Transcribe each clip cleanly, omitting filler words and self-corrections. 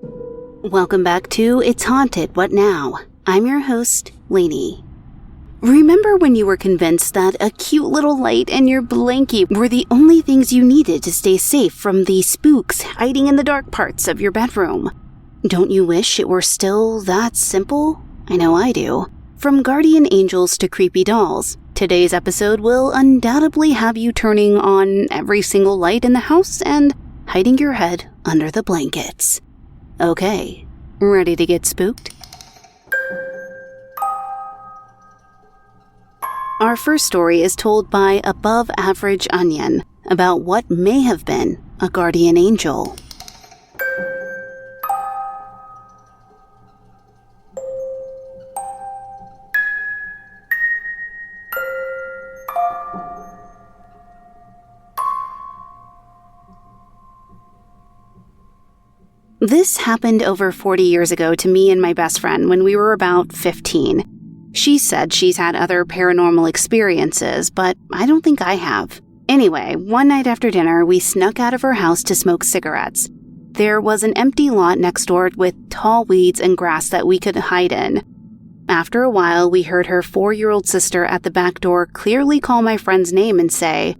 Welcome back to It's Haunted, What Now? I'm your host, Lainey. Remember when you were convinced that a cute little light and your blankie were the only things you needed to stay safe from the spooks hiding in the dark parts of your bedroom? Don't you wish it were still that simple? I know I do. From guardian angels to creepy dolls, today's episode will undoubtedly have you turning on every single light in the house and hiding your head under the blankets. Okay, ready to get spooked? Our first story is told by Above Average Onion about what may have been a guardian angel. This happened over 40 years ago to me and my best friend when we were about 15. She said she's had other paranormal experiences, but I don't think I have. Anyway, one night after dinner, we snuck out of her house to smoke cigarettes. There was an empty lot next door with tall weeds and grass that we could hide in. After a while, we heard her 4-year-old sister at the back door clearly call my friend's name and say,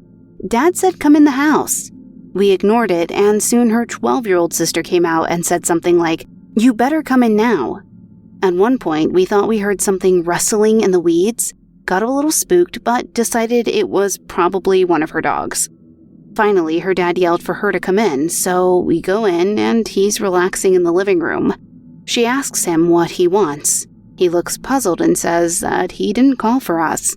"Dad said come in the house." We ignored it, and soon her 12-year-old sister came out and said something like, "You better come in now." At one point, we thought we heard something rustling in the weeds, got a little spooked, but decided it was probably one of her dogs. Finally, her dad yelled for her to come in, so we go in, and he's relaxing in the living room. She asks him what he wants. He looks puzzled and says that he didn't call for us.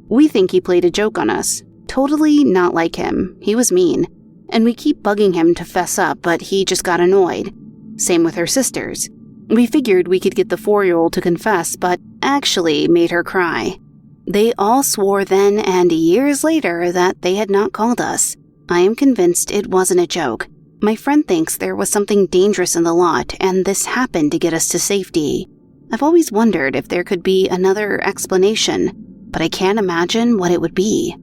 We think he played a joke on us. Totally not like him. He was mean. And we keep bugging him to fess up, but he just got annoyed. Same with her sisters. We figured we could get the 4-year-old to confess, but actually made her cry. They all swore then and years later that they had not called us. I am convinced it wasn't a joke. My friend thinks there was something dangerous in the lot, and this happened to get us to safety. I've always wondered if there could be another explanation, but I can't imagine what it would be.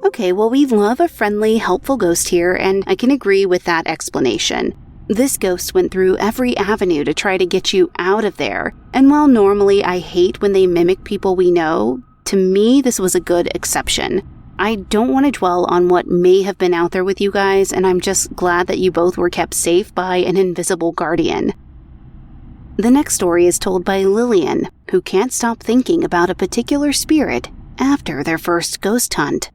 Okay, well, we love a friendly, helpful ghost here, and I can agree with that explanation. This ghost went through every avenue to try to get you out of there, and while normally I hate when they mimic people we know, to me this was a good exception. I don't want to dwell on what may have been out there with you guys, and I'm just glad that you both were kept safe by an invisible guardian. The next story is told by Lilian, who can't stop thinking about a particular spirit after their first ghost hunt.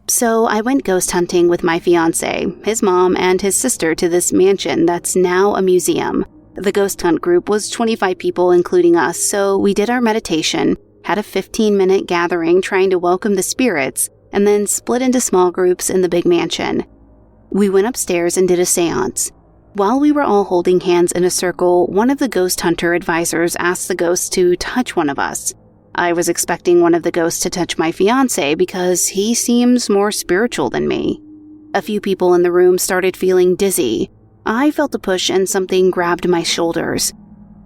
So I went ghost hunting with my fiancé, his mom, and his sister to this mansion that's now a museum. The ghost hunt group was 25 people, including us, so we did our meditation, had a 15-minute gathering trying to welcome the spirits, and then split into small groups in the big mansion. We went upstairs and did a seance. While we were all holding hands in a circle, one of the ghost hunter advisors asked the ghosts to touch one of us. I was expecting one of the ghosts to touch my fiancé because he seems more spiritual than me. A few people in the room started feeling dizzy. I felt a push and something grabbed my shoulders.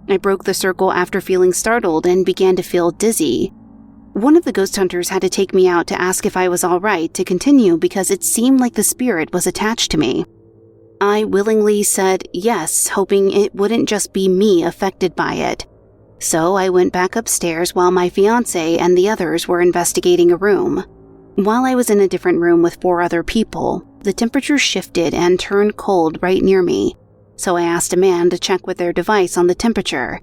I broke the circle after feeling startled and began to feel dizzy. One of the ghost hunters had to take me out to ask if I was all right to continue because it seemed like the spirit was attached to me. I willingly said yes, hoping it wouldn't just be me affected by it. So I went back upstairs while my fiancé and the others were investigating a room. While I was in a different room with 4 other people, the temperature shifted and turned cold right near me, so I asked a man to check with their device on the temperature.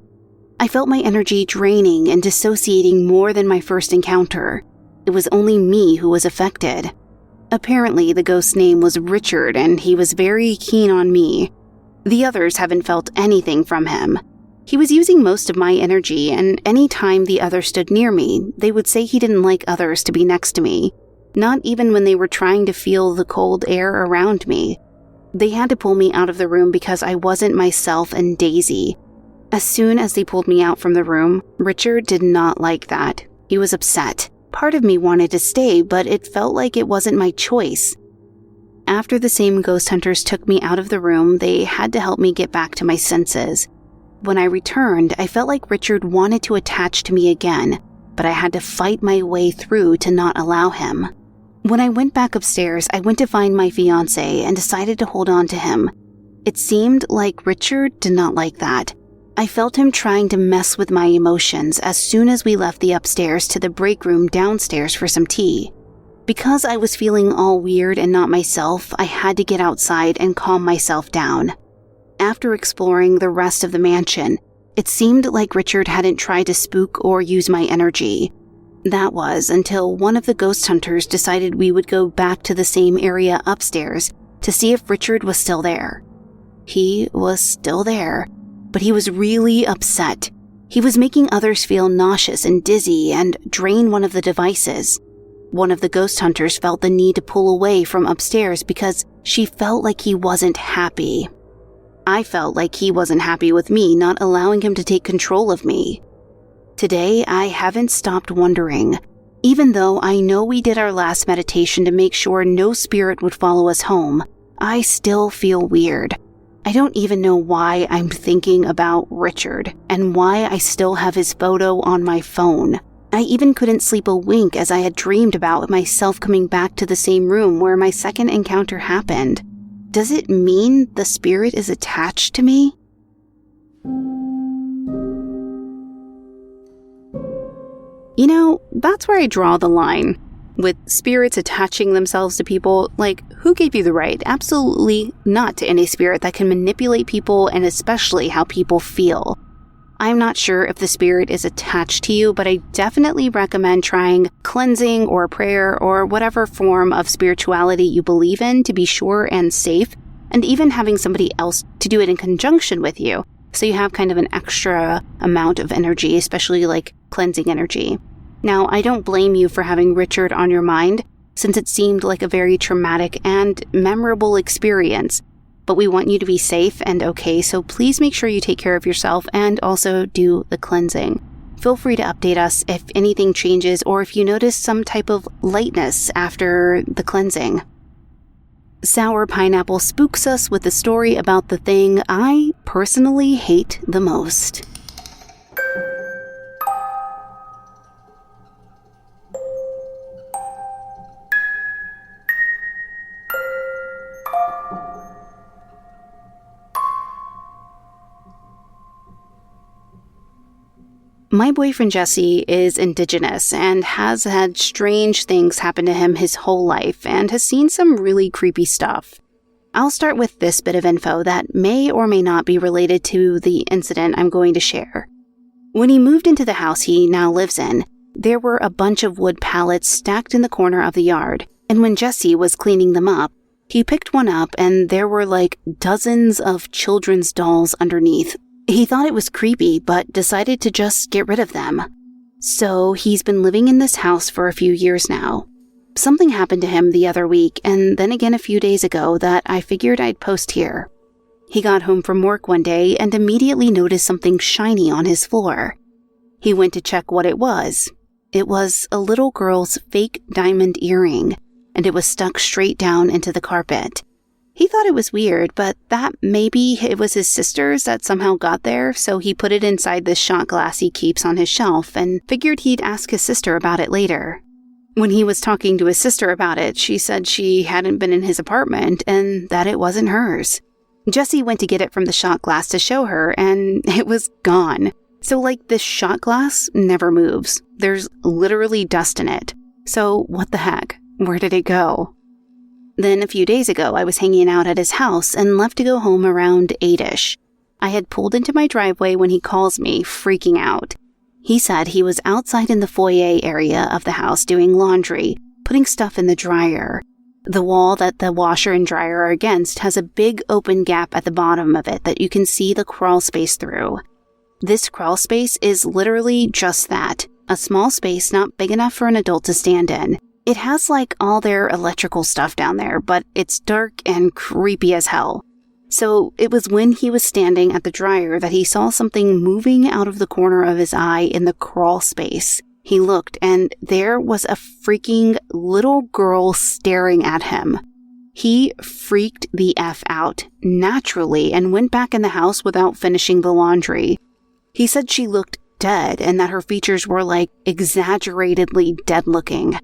I felt my energy draining and dissociating more than my first encounter. It was only me who was affected. Apparently, the ghost's name was Richard, and he was very keen on me. The others haven't felt anything from him. He was using most of my energy, and any time the others stood near me, they would say he didn't like others to be next to me, not even when they were trying to feel the cold air around me. They had to pull me out of the room because I wasn't myself and Daisy. As soon as they pulled me out from the room, Richard did not like that. He was upset. Part of me wanted to stay, but it felt like it wasn't my choice. After the same ghost hunters took me out of the room, they had to help me get back to my senses. When I returned, I felt like Richard wanted to attach to me again, but I had to fight my way through to not allow him. When I went back upstairs, I went to find my fiancé and decided to hold on to him. It seemed like Richard did not like that. I felt him trying to mess with my emotions as soon as we left the upstairs to the break room downstairs for some tea. Because I was feeling all weird and not myself, I had to get outside and calm myself down. After exploring the rest of the mansion, it seemed like Richard hadn't tried to spook or use my energy. That was until one of the ghost hunters decided we would go back to the same area upstairs to see if Richard was still there. He was still there, but he was really upset. He was making others feel nauseous and dizzy and drain one of the devices. One of the ghost hunters felt the need to pull away from upstairs because she felt like he wasn't happy. I felt like he wasn't happy with me not allowing him to take control of me. Today, I haven't stopped wondering. Even though I know we did our last meditation to make sure no spirit would follow us home, I still feel weird. I don't even know why I'm thinking about Richard and why I still have his photo on my phone. I even couldn't sleep a wink as I had dreamed about myself coming back to the same room where my second encounter happened. Does it mean the spirit is attached to me? You know, that's where I draw the line. With spirits attaching themselves to people, like, who gave you the right? Absolutely not to any spirit that can manipulate people and especially how people feel. I'm not sure if the spirit is attached to you, but I definitely recommend trying cleansing or prayer or whatever form of spirituality you believe in to be sure and safe, and even having somebody else to do it in conjunction with you, so you have kind of an extra amount of energy, especially like cleansing energy. Now, I don't blame you for having Richard on your mind, since it seemed like a very traumatic and memorable experience, but we want you to be safe and okay, so please make sure you take care of yourself and also do the cleansing. Feel free to update us if anything changes or if you notice some type of lightness after the cleansing. Sour Pineapple spooks us with a story about the thing I personally hate the most. My boyfriend Jesse is indigenous and has had strange things happen to him his whole life and has seen some really creepy stuff. I'll start with this bit of info that may or may not be related to the incident I'm going to share. When he moved into the house he now lives in, there were a bunch of wood pallets stacked in the corner of the yard, and when Jesse was cleaning them up, he picked one up and there were like dozens of children's dolls underneath. He thought it was creepy, but decided to just get rid of them. So he's been living in this house for a few years now. Something happened to him the other week, and then again a few days ago that I figured I'd post here. He got home from work one day and immediately noticed something shiny on his floor. He went to check what it was. It was a little girl's fake diamond earring, and it was stuck straight down into the carpet. He thought it was weird, but that maybe it was his sister's that somehow got there, so he put it inside this shot glass he keeps on his shelf and figured he'd ask his sister about it later. When he was talking to his sister about it, she said she hadn't been in his apartment and that it wasn't hers. Jesse went to get it from the shot glass to show her, and it was gone. So like this shot glass never moves. There's literally dust in it. So what the heck? Where did it go? Then a few days ago, I was hanging out at his house and left to go home around 8-ish. I had pulled into my driveway when he calls me, freaking out. He said he was outside in the foyer area of the house doing laundry, putting stuff in the dryer. The wall that the washer and dryer are against has a big open gap at the bottom of it that you can see the crawl space through. This crawl space is literally just that, a small space not big enough for an adult to stand in. It has like all their electrical stuff down there, but it's dark and creepy as hell. So it was when he was standing at the dryer that he saw something moving out of the corner of his eye in the crawl space. He looked and there was a freaking little girl staring at him. He freaked the F out naturally and went back in the house without finishing the laundry. He said she looked dead and that her features were like exaggeratedly dead looking.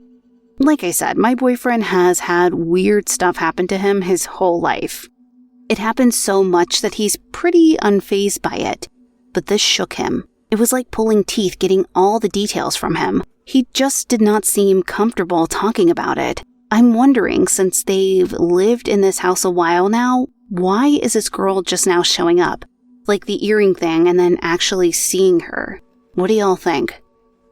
Like I said, my boyfriend has had weird stuff happen to him his whole life. It happened so much that he's pretty unfazed by it. But this shook him. It was like pulling teeth getting all the details from him. He just did not seem comfortable talking about it. I'm wondering, since they've lived in this house a while now, why is this girl just now showing up? Like the earring thing and then actually seeing her. What do y'all think?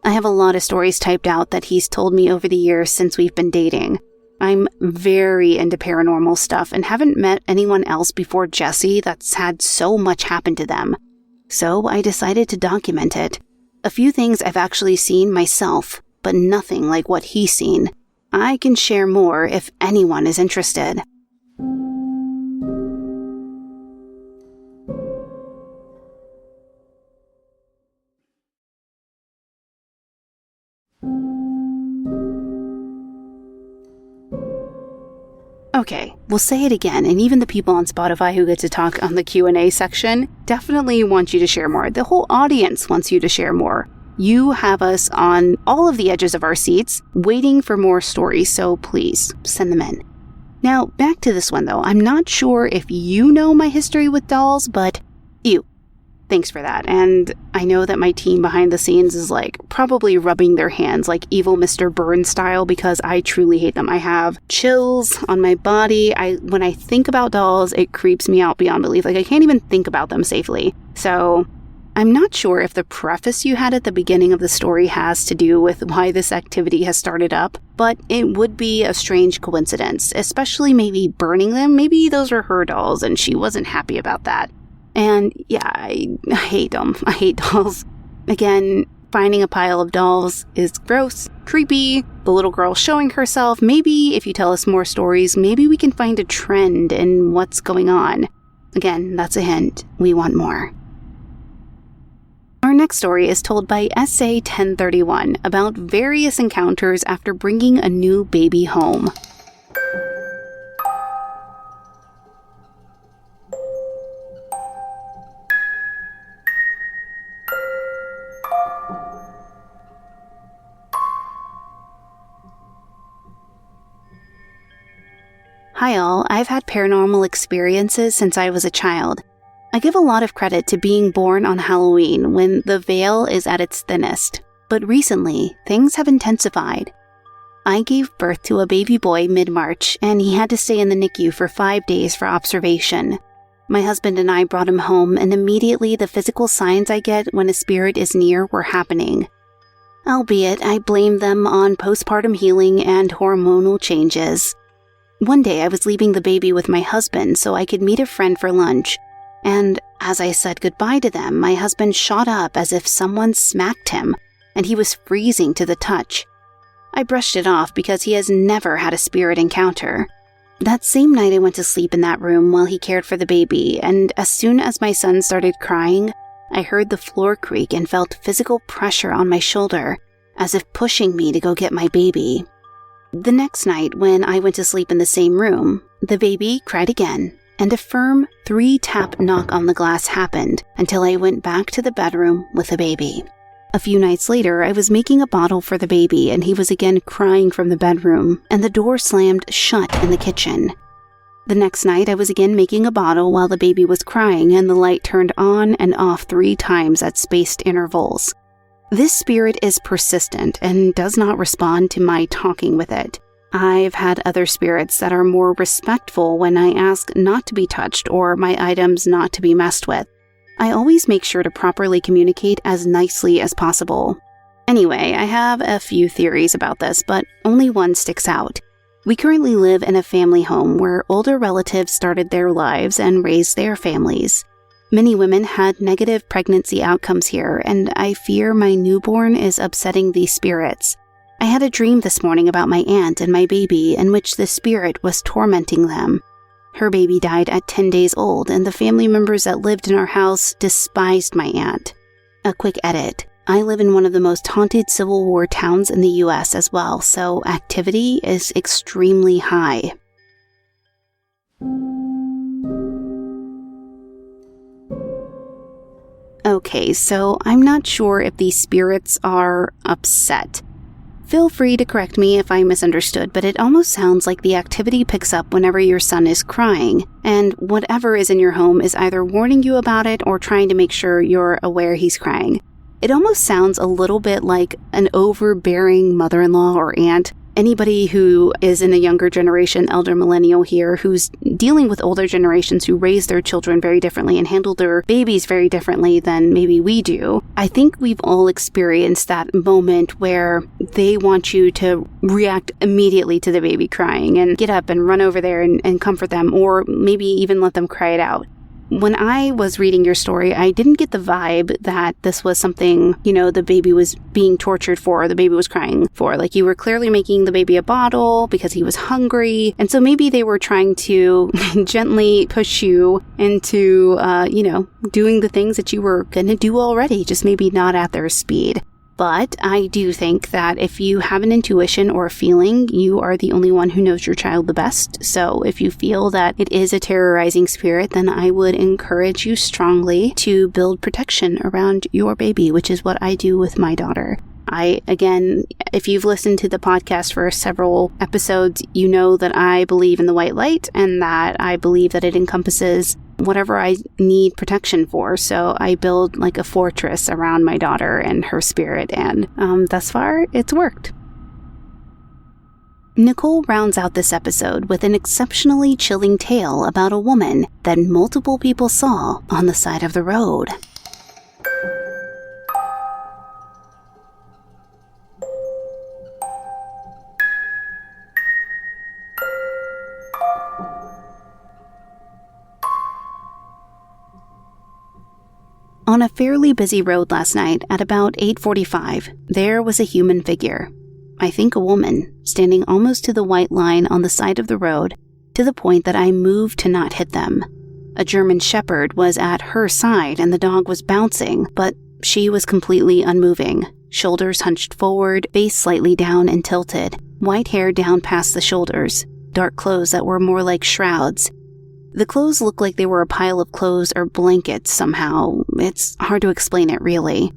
I have a lot of stories typed out that he's told me over the years since we've been dating. I'm very into paranormal stuff and haven't met anyone else before Jesse that's had so much happen to them. So I decided to document it. A few things I've actually seen myself, but nothing like what he's seen. I can share more if anyone is interested. Okay, we'll say it again, and even the people on Spotify who get to talk on the Q&A section definitely want you to share more. The whole audience wants you to share more. You have us on all of the edges of our seats, waiting for more stories, so please send them in. Now, back to this one though. I'm not sure if you know my history with dolls, but ew. Thanks for that. And I know that my team behind the scenes is like probably rubbing their hands like evil Mr. Burns style because I truly hate them. I have chills on my body. When I think about dolls, it creeps me out beyond belief. Like I can't even think about them safely. So I'm not sure if the preface you had at the beginning of the story has to do with why this activity has started up, but it would be a strange coincidence, especially maybe burning them. Maybe those are her dolls and she wasn't happy about that. And yeah, I hate them. I hate dolls. Again, finding a pile of dolls is gross, creepy. The little girl showing herself. Maybe if you tell us more stories, maybe we can find a trend in what's going on. Again, that's a hint. We want more. Our next story is told by SA1031 about various encounters after bringing a new baby home. Hi all, I've had paranormal experiences since I was a child. I give a lot of credit to being born on Halloween when the veil is at its thinnest, but recently things have intensified. I gave birth to a baby boy mid-March and he had to stay in the NICU for 5 days for observation. My husband and I brought him home and immediately the physical signs I get when a spirit is near were happening. Albeit I blame them on postpartum healing and hormonal changes. One day I was leaving the baby with my husband so I could meet a friend for lunch, and as I said goodbye to them, my husband shot up as if someone smacked him, and he was freezing to the touch. I brushed it off because he has never had a spirit encounter. That same night I went to sleep in that room while he cared for the baby, and as soon as my son started crying, I heard the floor creak and felt physical pressure on my shoulder, as if pushing me to go get my baby. The next night, when I went to sleep in the same room, the baby cried again, and a firm 3-tap knock on the glass happened until I went back to the bedroom with the baby. A few nights later, I was making a bottle for the baby and he was again crying from the bedroom, and the door slammed shut in the kitchen. The next night, I was again making a bottle while the baby was crying and the light turned on and off 3 times at spaced intervals. This spirit is persistent and does not respond to my talking with it. I've had other spirits that are more respectful when I ask not to be touched or my items not to be messed with. I always make sure to properly communicate as nicely as possible. Anyway, I have a few theories about this, but only one sticks out. We currently live in a family home where older relatives started their lives and raised their families. Many women had negative pregnancy outcomes here, and I fear my newborn is upsetting these spirits. I had a dream this morning about my aunt and my baby in which the spirit was tormenting them. Her baby died at 10 days old, and the family members that lived in our house despised my aunt. A quick edit. I live in one of the most haunted Civil War towns in the US as well, so activity is extremely high. Okay, so I'm not sure if these spirits are upset. Feel free to correct me if I misunderstood, but it almost sounds like the activity picks up whenever your son is crying, and whatever is in your home is either warning you about it or trying to make sure you're aware he's crying. It almost sounds a little bit like an overbearing mother-in-law or aunt. Anybody who is in a younger generation, elder millennial here, who's dealing with older generations who raise their children very differently and handle their babies very differently than maybe we do. I think we've all experienced that moment where they want you to react immediately to the baby crying and get up and run over there and comfort them, or maybe even let them cry it out. When I was reading your story, I didn't get the vibe that this was something, the baby was being tortured for, or the baby was crying for. Like, you were clearly making the baby a bottle because he was hungry. And so maybe they were trying to gently push you into, doing the things that you were going to do already, just maybe not at their speed. But I do think that if you have an intuition or a feeling, you are the only one who knows your child the best. So if you feel that it is a terrorizing spirit, then I would encourage you strongly to build protection around your baby, which is what I do with my daughter. Again, if you've listened to the podcast for several episodes, you know that I believe in the white light and that I believe that it encompasses whatever I need protection for. So I build like a fortress around my daughter and her spirit, and thus far, it's worked. Nicole rounds out this episode with an exceptionally chilling tale about a woman that multiple people saw on the side of the road. On a fairly busy road last night at about 8:45, there was a human figure. I think a woman, standing almost to the white line on the side of the road, to the point that I moved to not hit them. A German shepherd was at her side and the dog was bouncing, but she was completely unmoving. Shoulders hunched forward, face slightly down and tilted, white hair down past the shoulders, dark clothes that were more like shrouds. The clothes looked like they were a pile of clothes or blankets somehow. It's hard to explain it, really.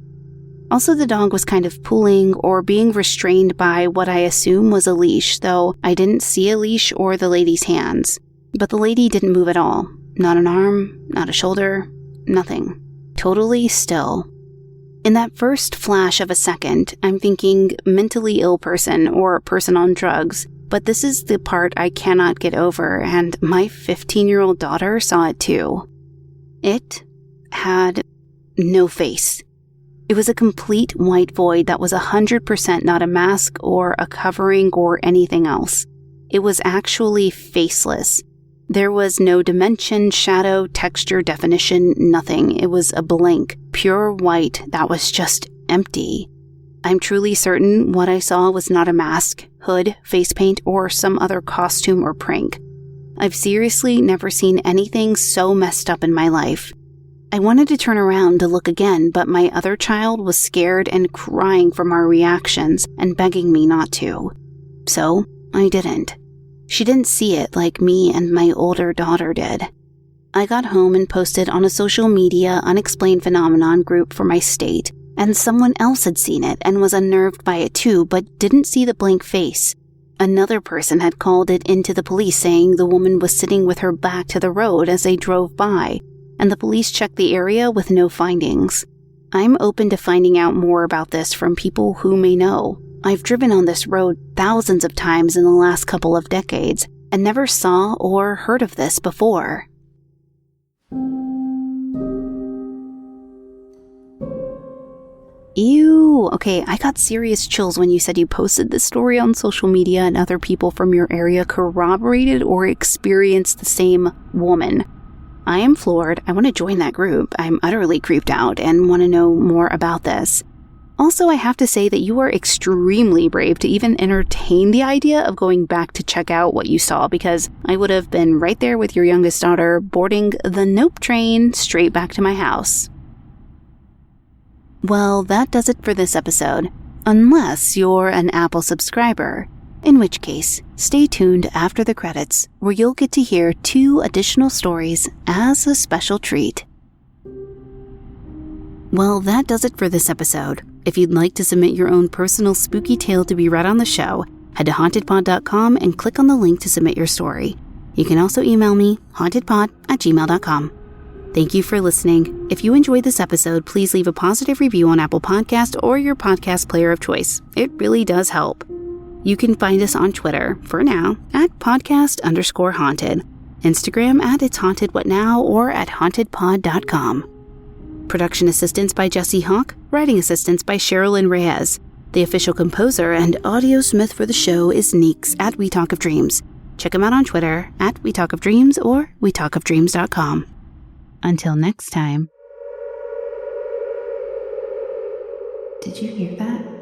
Also, the dog was kind of pulling or being restrained by what I assume was a leash, though I didn't see a leash or the lady's hands. But the lady didn't move at all. Not an arm, not a shoulder, nothing. Totally still. In that first flash of a second, I'm thinking mentally ill person or person on drugs. But this is the part I cannot get over, and my 15-year-old daughter saw it too. It had no face. It was a complete white void that was 100% not a mask or a covering or anything else. It was actually faceless. There was no dimension, shadow, texture, definition, nothing. It was a blank, pure white that was just empty. I'm truly certain what I saw was not a mask, hood, face paint, or some other costume or prank. I've seriously never seen anything so messed up in my life. I wanted to turn around to look again, but my other child was scared and crying from our reactions and begging me not to. So, I didn't. She didn't see it like me and my older daughter did. I got home and posted on a social media unexplained phenomenon group for my state, and someone else had seen it and was unnerved by it too, but didn't see the blank face. Another person had called it into the police, saying the woman was sitting with her back to the road as they drove by, and the police checked the area with no findings. I'm open to finding out more about this from people who may know. I've driven on this road thousands of times in the last couple of decades and never saw or heard of this before. Ew, okay, I got serious chills when you said you posted this story on social media and other people from your area corroborated or experienced the same woman. I am floored. I want to join that group. I'm utterly creeped out and want to know more about this. Also, I have to say that you are extremely brave to even entertain the idea of going back to check out what you saw, because I would have been right there with your youngest daughter boarding the nope train straight back to my house. Well, that does it for this episode, unless you're an Apple subscriber, in which case, stay tuned after the credits, where you'll get to hear 2 additional stories as a special treat. Well, that does it for this episode. If you'd like to submit your own personal spooky tale to be read on the show, head to hauntedpod.com and click on the link to submit your story. You can also email me, hauntedpod@gmail.com. Thank you for listening. If you enjoyed this episode, please leave a positive review on Apple Podcast or your podcast player of choice. It really does help. You can find us on Twitter, for now, at podcast_haunted, Instagram at It's Haunted What Now, or at hauntedpod.com. Production assistance by Jesse Hawke, writing assistance by Sherilyn Reyes. The official composer and audio smith for the show is Neeks at We Talk of Dreams. Check him out on Twitter at We Talk of Dreams or wetalkofdreams.com. Until next time. Did you hear that?